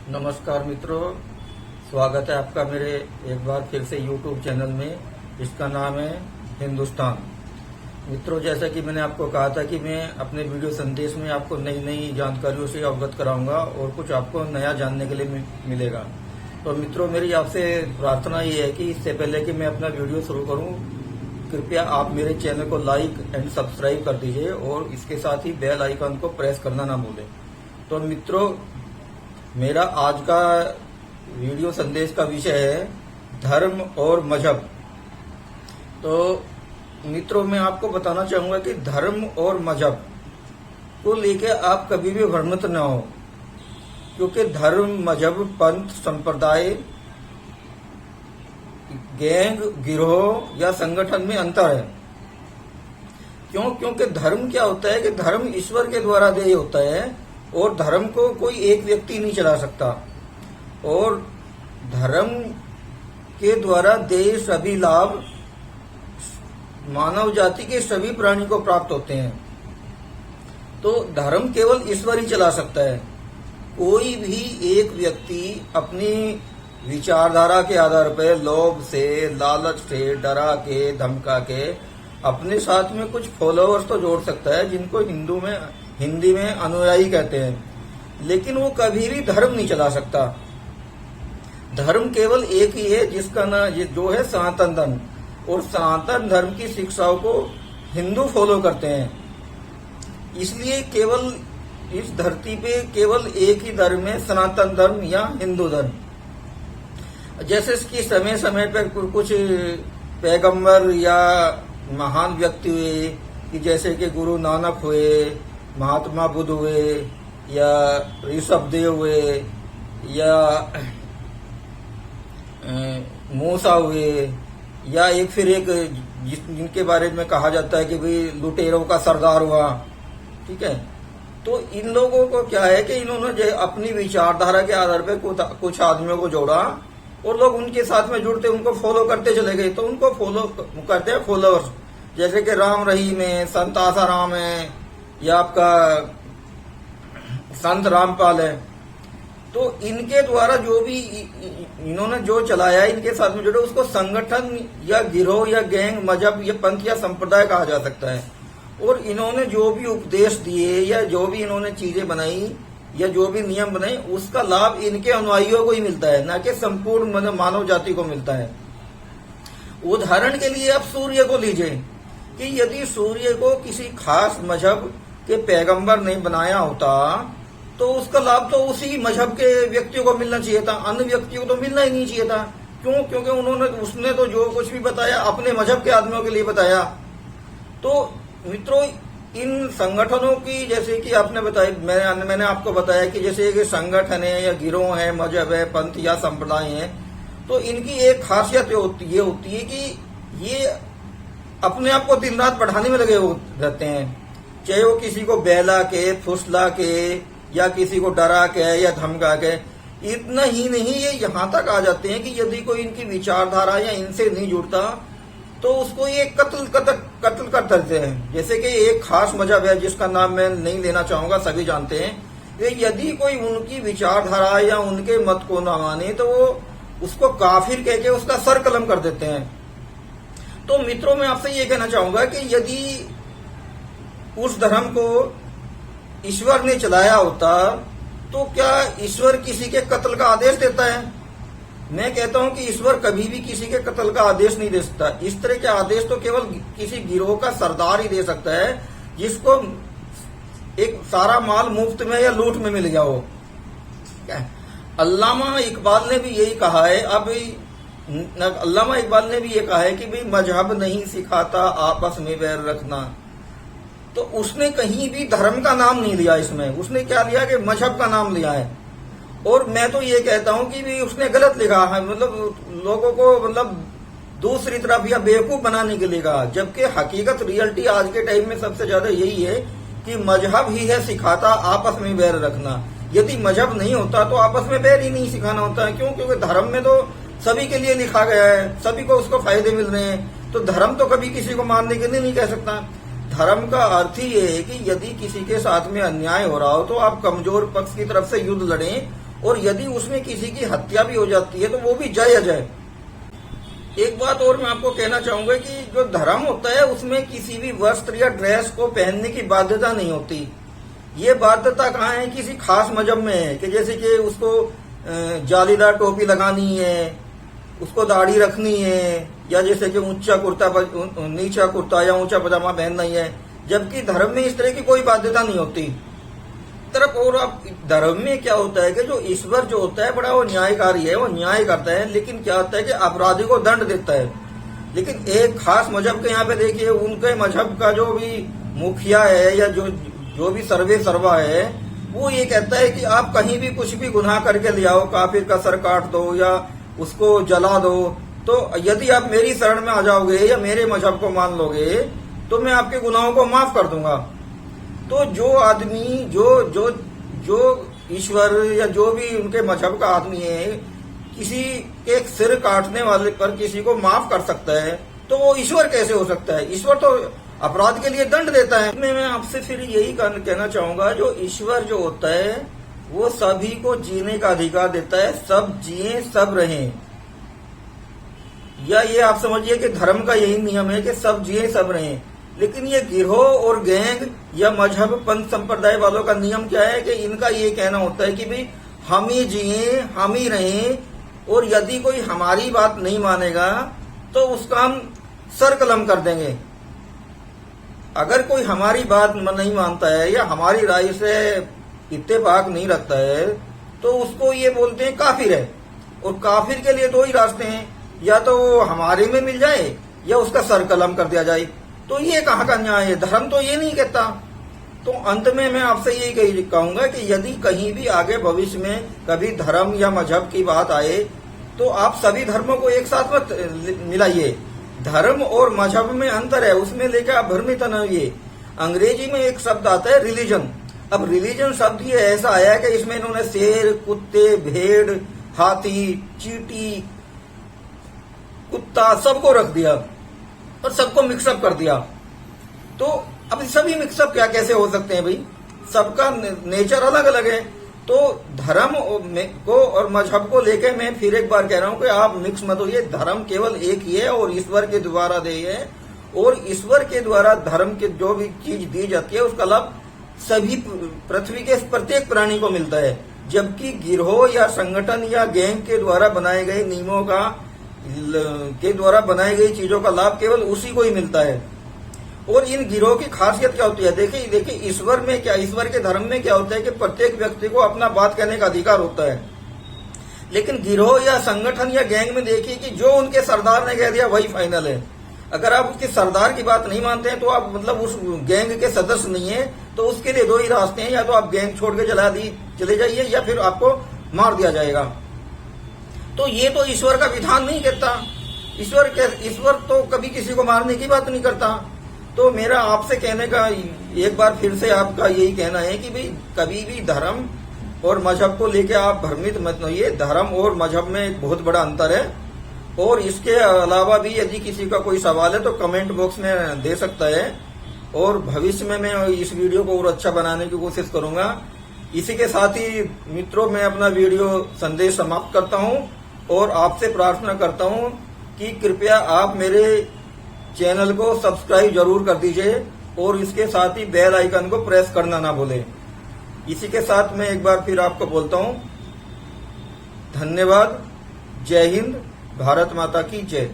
नमस्कार मित्रों, स्वागत है आपका मेरे एक बार फिर से YouTube चैनल में। इसका नाम है हिंदुस्तान। मित्रों, जैसा कि मैंने आपको कहा था कि मैं अपने वीडियो संदेश में आपको नई नई जानकारियों से अवगत कराऊंगा और कुछ आपको नया जानने के लिए मिलेगा। तो मित्रों, मेरी आपसे प्रार्थना ये है कि इससे पहले कि मैं अपना वीडियो शुरू करूं, कृपया आप मेरे चैनल को लाइक एंड सब्सक्राइब कर दीजिए और इसके साथ ही बेल आइकन को प्रेस करना ना भूलें। तो मित्रों, मेरा आज का वीडियो संदेश का विषय है धर्म और मजहब। तो मित्रों, मैं आपको बताना चाहूंगा कि धर्म और मजहब को लेकर आप कभी भी भ्रमित न हो, क्योंकि धर्म, मजहब, पंथ, संप्रदाय, गैंग, गिरोह या संगठन में अंतर है। क्योंकि धर्म क्या होता है कि धर्म ईश्वर के द्वारा देय होता है और धर्म को कोई एक व्यक्ति नहीं चला सकता, और धर्म के द्वारा देय सभी लाभ मानव जाति के सभी प्राणी को प्राप्त होते हैं। तो धर्म केवल ईश्वर ही चला सकता है। कोई भी एक व्यक्ति अपनी विचारधारा के आधार पर लोभ से, लालच से, डरा के, धमका के अपने साथ में कुछ फॉलोअर्स तो जोड़ सकता है, जिनको हिंदी में अनुयायी कहते हैं, लेकिन वो कभी भी धर्म नहीं चला सकता। धर्म केवल एक ही है, जिसका नाम जो है सनातन धर्म, और सनातन धर्म की शिक्षाओं को हिंदू फॉलो करते हैं। इसलिए केवल इस धरती पे केवल एक ही धर्म है, सनातन धर्म या हिंदू धर्म। जैसे कि समय समय पर कुछ पैगंबर या महान व्यक्ति हुए, कि जैसे कि गुरु नानक हुए, महात्मा बुद्ध हुए, या ऋषभ देव हुए, या मूसा हुए, या एक फिर एक जिनके बारे में कहा जाता है कि भाई लुटेरों का सरदार हुआ। ठीक है, तो इन लोगों को क्या है कि इन्होंने अपनी विचारधारा के आधार पर कुछ आदमियों को जोड़ा और लोग उनके साथ में जुड़ते, उनको फॉलो करते चले गए। तो उनको फॉलो करते हैं फॉलोअर्स, जैसे कि राम रहीम है, संत आसाराम है, या आपका संत रामपाल है। तो इनके द्वारा जो भी इन्होंने जो चलाया, इनके साथ में जुड़े, उसको संगठन या गिरोह या गैंग, मजहब या पंथ या संप्रदाय कहा जा सकता है। और इन्होंने जो भी उपदेश दिए या जो भी इन्होंने चीजें बनाई या जो भी नियम बनाए, उसका लाभ इनके अनुयायियों को ही मिलता है, न कि संपूर्ण मानव जाति को मिलता है। उदाहरण के लिए आप सूर्य को लीजिए, कि यदि सूर्य को किसी खास मजहब के पैगंबर ने बनाया होता तो उसका लाभ तो उसी मजहब के व्यक्तियों को मिलना चाहिए था, अन्य व्यक्तियों को तो मिलना ही नहीं चाहिए था। क्यों? क्योंकि उसने तो जो कुछ भी बताया अपने मजहब के आदमियों के लिए बताया। तो मित्रों, इन संगठनों की, जैसे कि आपने बताया, मैंने आपको बताया कि जैसे कि संगठन है या गिरोह है, मजहब है, पंथ या संप्रदाय है, तो इनकी एक खासियत ये होती है कि ये अपने आप को दिन रात बढ़ाने में लगे रहते हैं। चाहे वो किसी को बहला के, फुसला के, या किसी को डरा के या धमका के। इतना ही नहीं, ये यहाँ तक आ जाते हैं कि यदि कोई इनकी विचारधारा या इनसे नहीं जुड़ता तो उसको ये कत्ल कर देते हैं। जैसे कि एक खास मजहब है जिसका नाम मैं नहीं लेना चाहूंगा, सभी जानते हैं। यदि कोई उनकी विचारधारा या उनके मत को ना माने तो वो उसको काफिर कह के उसका सर कलम कर देते हैं। तो मित्रों, मैं आपसे ये कहना चाहूंगा कि यदि उस धर्म को ईश्वर ने चलाया होता तो क्या ईश्वर किसी के कत्ल का आदेश देता है? मैं कहता हूं कि ईश्वर कभी भी किसी के कत्ल का आदेश नहीं दे सकता। इस तरह के आदेश तो केवल किसी गिरोह का सरदार ही दे सकता है, जिसको एक सारा माल मुफ्त में या लूट में मिल गया हो। अल्लामा इकबाल ने भी यही कहा है। अल्लामा इकबाल ने भी ये कहा है कि भाई मजहब नहीं सिखाता आपस में बैर रखना। तो उसने कहीं भी धर्म का नाम नहीं लिया, इसमें उसने क्या लिया कि मजहब का नाम लिया है। और मैं तो ये कहता हूं कि भी उसने गलत लिखा है, मतलब लोगों को दूसरी तरफ या बेवकूफ बनाने के लिए कहा, जबकि हकीकत रियलिटी आज के टाइम में सबसे ज्यादा यही है कि मजहब ही है सिखाता आपस में बैर रखना। यदि मजहब नहीं होता तो आपस में बैर ही नहीं सिखाना होता है। क्यों? क्योंकि धर्म में तो सभी के लिए लिखा गया है, सभी को उसको फायदे मिल रहे हैं। तो धर्म तो कभी किसी को मानने के लिए नहीं कह सकता। धर्म का अर्थ ही ये है कि यदि किसी के साथ में अन्याय हो रहा हो तो आप कमजोर पक्ष की तरफ से युद्ध लड़ें और यदि उसमें किसी की हत्या भी हो जाती है तो वो भी जय अजय। एक बात और मैं आपको कहना चाहूंगा कि जो धर्म होता है उसमें किसी भी वस्त्र या ड्रेस को पहनने की बाध्यता नहीं होती। ये बाध्यता कहाँ है, किसी खास मजहब में है कि जैसे कि उसको जालीदार टोपी लगानी है, उसको दाढ़ी रखनी है, या जैसे कि नीचा कुर्ता या ऊंचा पजामा पहनना ही है। जबकि धर्म में इस तरह की कोई बाध्यता नहीं होती तरफ। और अब धर्म में क्या होता है कि जो ईश्वर जो होता है बड़ा वो न्यायकारी है, वो न्याय करता है, लेकिन क्या होता है कि अपराधी को दंड देता है। लेकिन एक खास मजहब के यहाँ पे देखिए, उनके मजहब का जो भी मुखिया है या जो भी सर्वे सर्वा है, वो ये कहता है कि आप कहीं भी कुछ भी गुनाह करके ले आओ, काफिर का सर काट दो या उसको जला दो, तो यदि आप मेरी शरण में आ जाओगे या मेरे मजहब को मान लोगे तो मैं आपके गुनाहों को माफ कर दूंगा। तो जो आदमी जो ईश्वर या जो भी उनके मजहब का आदमी है, किसी के सिर काटने वाले पर किसी को माफ कर सकता है, तो वो ईश्वर कैसे हो सकता है? ईश्वर तो अपराध के लिए दंड देता है। मैं आपसे फिर यही कहना चाहूंगा, जो ईश्वर जो होता है वो सभी को जीने का अधिकार देता है, सब जिए सब रहें। या ये आप समझिए कि धर्म का यही नियम है कि सब जिए सब रहें। लेकिन ये गिरोह और गैंग या मजहब पंथ संप्रदाय वालों का नियम क्या है कि इनका ये कहना होता है कि भाई हम ही जिए हम ही रहें, और यदि कोई हमारी बात नहीं मानेगा तो उसका हम सर कलम कर देंगे। अगर कोई हमारी बात नहीं मानता है या हमारी राय से इत्तेफाक नहीं रखता है तो उसको ये बोलते हैं काफिर है। और काफिर के लिए दो ही रास्ते हैं, या तो वो हमारे में मिल जाए या उसका सर कलम कर दिया जाए। तो ये कहाँ का न्याय है? धर्म तो ये नहीं कहता। तो अंत में मैं आपसे यही कहूंगा कि यदि कहीं भी आगे भविष्य में कभी धर्म या मजहब की बात आए तो आप सभी धर्मों को एक साथ मत मिलाइए। धर्म और मजहब में अंतर है, उसमें लेकर आप भ्रमित न होइए। अंग्रेजी में एक शब्द आता है रिलीजन। अब रिलीजन शब्द ये ऐसा आया है कि इसमें इन्होंने शेर, कुत्ते, भेड़, हाथी, चींटी, कुत्ता सबको रख दिया और सबको मिक्सअप कर दिया। तो अब सभी मिक्सअप क्या कैसे हो सकते हैं भाई? सबका नेचर अलग अलग है। तो धर्म को और मजहब को लेके मैं फिर एक बार कह रहा हूं कि आप मिक्स मत होइए। धर्म केवल एक ही है और ईश्वर के द्वारा दी है, और ईश्वर के द्वारा धर्म की जो भी चीज दी जाती है उसका लाभ सभी पृथ्वी के प्रत्येक प्राणी को मिलता है। जबकि गिरोह या संगठन या गैंग के द्वारा बनाए गए नियमों के द्वारा बनाई गई चीजों का लाभ केवल उसी को ही मिलता है। और इन गिरोह की खासियत क्या होती है? देखिए ईश्वर में क्या, ईश्वर के धर्म में क्या होता है कि प्रत्येक व्यक्ति को अपना बात कहने का अधिकार होता है। लेकिन गिरोह या संगठन या गैंग में देखिए कि जो उनके सरदार ने कह दिया वही फाइनल है। अगर आप उसके सरदार की बात नहीं मानते हैं तो आप मतलब उस गैंग के सदस्य नहीं है। तो उसके लिए दो ही रास्ते हैं, या तो आप गैंग छोड़ के चले जाइए या फिर आपको मार दिया जाएगा। तो ये तो ईश्वर का विधान नहीं कहता। ईश्वर तो कभी किसी को मारने की बात नहीं करता। तो मेरा आपसे कहने का एक बार फिर से आपका यही कहना है कि भाई कभी भी धर्म और मजहब को लेकर आप भ्रमित मत होइए। धर्म और मजहब में एक बहुत बड़ा अंतर है। और इसके अलावा भी यदि किसी का कोई सवाल है तो कमेंट बॉक्स में दे सकता है, और भविष्य में मैं इस वीडियो को और अच्छा बनाने की कोशिश करूंगा। इसी के साथ ही मित्रों मैं अपना वीडियो संदेश समाप्त करता हूं और आपसे प्रार्थना करता हूं कि कृपया आप मेरे चैनल को सब्सक्राइब जरूर कर दीजिए और इसके साथ ही बेल आइकन को प्रेस करना ना भूलें। इसी के साथ मैं एक बार फिर आपको बोलता हूं, धन्यवाद। जय हिंद, भारत माता की जय।